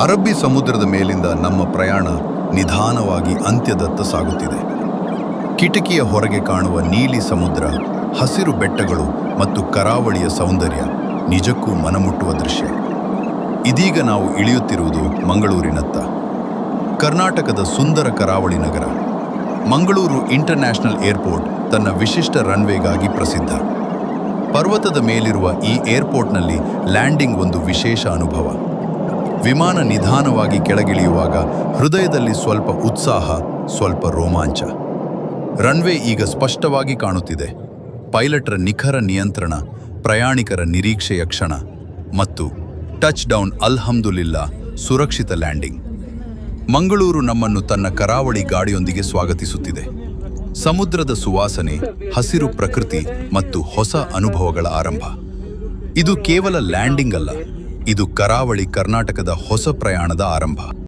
ಅರಬ್ಬಿ ಸಮುದ್ರದ ಮೇಲಿಂದ ನಮ್ಮ ಪ್ರಯಾಣ ನಿಧಾನವಾಗಿ ಅಂತ್ಯದತ್ತ ಸಾಗುತ್ತಿದೆ. ಕಿಟಕಿಯ ಹೊರಗೆ ಕಾಣುವ ನೀಲಿ ಸಮುದ್ರ, ಹಸಿರು ಬೆಟ್ಟಗಳು ಮತ್ತು ಕರಾವಳಿಯ ಸೌಂದರ್ಯ ನಿಜಕ್ಕೂ ಮನಮುಟ್ಟುವ ದೃಶ್ಯ. ಇದೀಗ ನಾವು ಇಳಿಯುತ್ತಿರುವುದು ಮಂಗಳೂರಿನತ್ತ. ಕರ್ನಾಟಕದ ಸುಂದರ ಕರಾವಳಿ ನಗರ. ಮಂಗಳೂರು ಇಂಟರ್ನ್ಯಾಷನಲ್ ಏರ್ಪೋರ್ಟ್ ತನ್ನ ವಿಶಿಷ್ಟ ರನ್ವೇಗಾಗಿ ಪ್ರಸಿದ್ಧ. ಪರ್ವತದ ಮೇಲಿರುವ ಈ ಏರ್ಪೋರ್ಟ್ನಲ್ಲಿ ಲ್ಯಾಂಡಿಂಗ್ ಒಂದು ವಿಶೇಷ ಅನುಭವ. ವಿಮಾನ ನಿಧಾನವಾಗಿ ಕೆಳಗಿಳಿಯುವಾಗ ಹೃದಯದಲ್ಲಿ ಸ್ವಲ್ಪ ಉತ್ಸಾಹ, ಸ್ವಲ್ಪ ರೋಮಾಂಚ. ರನ್ವೇ ಈಗ ಸ್ಪಷ್ಟವಾಗಿ ಕಾಣುತ್ತಿದೆ. ಪೈಲಟ್ರ ನಿಖರ ನಿಯಂತ್ರಣ, ಪ್ರಯಾಣಿಕರ ನಿರೀಕ್ಷೆಯ ಕ್ಷಣ ಮತ್ತು ಟಚ್ ಡೌನ್, ಅಲ್ಹಮ್ದುಲಿಲ್ಲಾ, ಸುರಕ್ಷಿತ ಲ್ಯಾಂಡಿಂಗ್. ಮಂಗಳೂರು ನಮ್ಮನ್ನು ತನ್ನ ಕರಾವಳಿ ಗಾಡಿಯೊಂದಿಗೆ ಸ್ವಾಗತಿಸುತ್ತಿದೆ. ಸಮುದ್ರದ ಸುವಾಸನೆ, ಹಸಿರು ಪ್ರಕೃತಿ ಮತ್ತು ಹೊಸ ಅನುಭವಗಳ ಆರಂಭ. ಇದು ಕೇವಲ ಲ್ಯಾಂಡಿಂಗ್ ಅಲ್ಲ, ಇದು ಕರಾವಳಿ ಕರ್ನಾಟಕದ ಹೊಸ ಪ್ರಯಾಣದ ಆರಂಭ.